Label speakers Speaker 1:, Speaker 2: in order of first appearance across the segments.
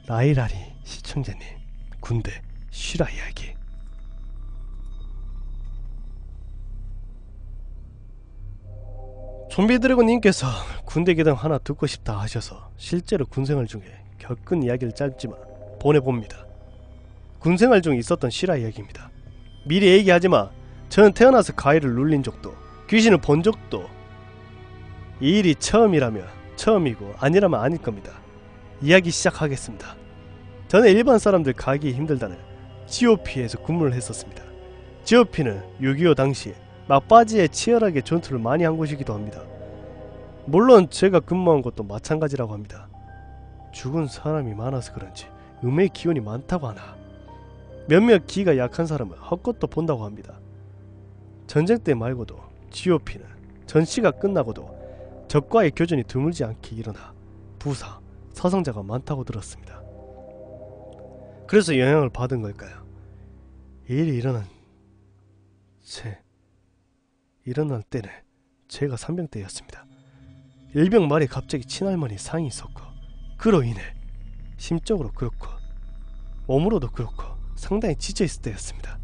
Speaker 1: 라이라리 시청자님, 군대 실화 이야기. 좀비 드래곤님께서 군대 계정 하나 듣고 싶다 하셔서 실제로 군생활 중에 겪은 이야기를 짧지만 보내봅니다. 군생활 중에 있었던 실화 이야기입니다. 미리 얘기하지만 저는 태어나서 가위를 눌린 적도 귀신을 본 적도 이 일이 처음이라면 처음이고 아니라면 아닐 겁니다. 이야기 시작하겠습니다. 저는 일반 사람들 가기 힘들다는 GOP에서 근무를 했었습니다. GOP는 6.25 당시에 막바지에 치열하게 전투를 많이 한 곳이기도 합니다. 물론 제가 근무한 곳도 마찬가지라고 합니다. 죽은 사람이 많아서 그런지 음의 기운이 많다고 하나, 몇몇 기가 약한 사람은 헛것도 본다고 합니다. 전쟁 때 말고도 GOP는 전시가 끝나고도 적과의 교전이 드물지 않게 일어나 부사, 사상자가 많다고 들었습니다. 그래서 영향을 받은 걸까요? 이 일이 일어날 때는 제가 산병대였습니다. 일병 말에 갑자기 친할머니 상이 있었고, 그로 인해 심적으로 그렇고 몸으로도 그렇고 상당히 지쳐있을 때였습니다.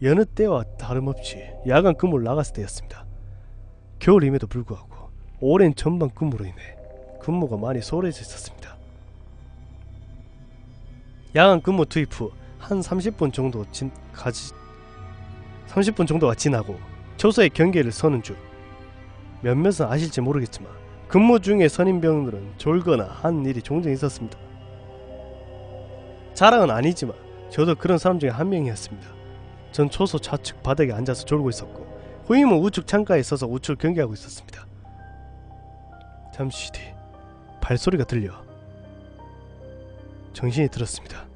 Speaker 1: 여느 때와 다름없이 야간 근무를 나갔을 때였습니다. 겨울임에도 불구하고 오랜 전방 근무로 인해 근무가 많이 소홀해져 있었습니다. 야간 근무 투입 후 한 30분 정도가 지나고 초소의 경계를 서는 중, 몇몇은 아실지 모르겠지만 근무 중에 선임병들은 졸거나 하는 일이 종종 있었습니다. 자랑은 아니지만 저도 그런 사람 중에 한 명이었습니다. 전 초소 좌측 바닥에 앉아서 졸고 있었고 후임은 우측 창가에 서서 우측을 경계하고 있었습니다. 잠시 뒤 발소리가 들려 정신이 들었습니다.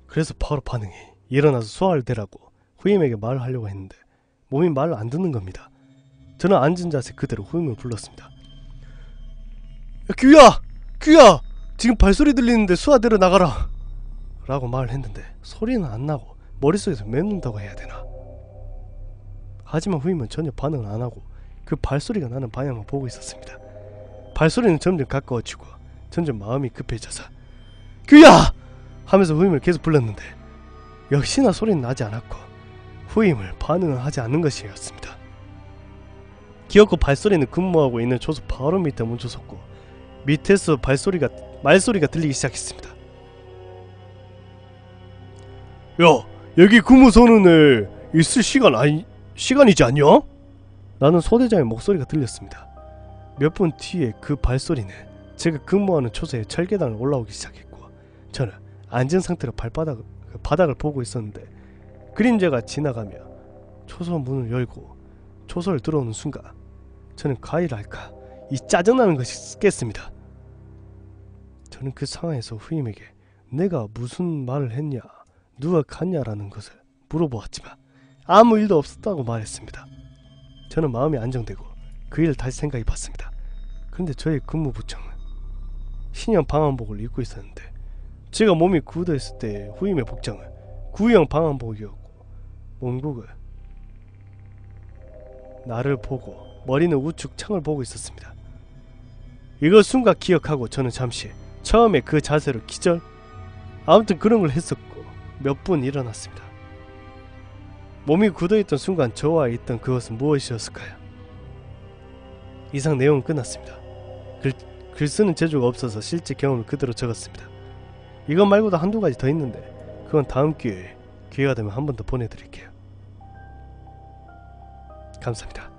Speaker 1: 그래서 바로 반응이 일어나서 수화를 대라고 후임에게 말을 하려고 했는데 몸이 말을 안 듣는 겁니다. 저는 앉은 자세 그대로 후임을 불렀습니다. 야, 규야! 지금 발소리 들리는데 수화 대러 나가라! 라고 말을 했는데 소리는 안 나고 머릿속에서 맴는다고 해야 되나? 하지만 후임은 전혀 반응을 안 하고 그 발소리가 나는 방향만 보고 있었습니다. 발소리는 점점 가까워지고 점점 마음이 급해져서 규야! 하면서 후임을 계속 불렀는데 역시나 소리는 나지 않았고 후임을 반응을 하지 않는 것이었습니다. 기어코 발소리는 근무하고 있는 초소 바로 밑에 멈춰섰고 밑에서 말소리가 들리기 시작했습니다. 야, 여기 근무 서는 애 있을 시간이지 않냐? 나는 소대장의 목소리가 들렸습니다. 몇 분 뒤에 그 발소리는 제가 근무하는 초소의 철계단을 올라오기 시작했고 저는 앉은 상태로 바닥을 보고 있었는데 그림자가 지나가며 초소 문을 열고 초소를 들어오는 순간 저는 가위를 할까 이 짜증나는 것이 깼습니다. 저는 그 상황에서 후임에게 내가 무슨 말을 했냐, 누가 갔냐라는 것을 물어보았지만 아무 일도 없었다고 말했습니다. 저는 마음이 안정되고 그 일을 다시 생각해봤습니다. 그런데 저의 근무 부청은 신형 방한복을 입고 있었는데 제가 몸이 굳어있을 때 후임의 복장은 구형 방한복이었고 몸국은 나를 보고 머리는 우측 창을 보고 있었습니다. 이걸 순간 기억하고 저는 잠시 처음에 그 자세로 기절? 아무튼 그런 걸 했었고 몇 분 일어났습니다. 몸이 굳어있던 순간 저와 있던 그것은 무엇이었을까요? 이상 내용은 끝났습니다. 글 쓰는 재주가 없어서 실제 경험을 그대로 적었습니다. 이것 말고도 한두 가지 더 있는데 그건 다음 기회가 되면 한 번 더 보내드릴게요. 감사합니다.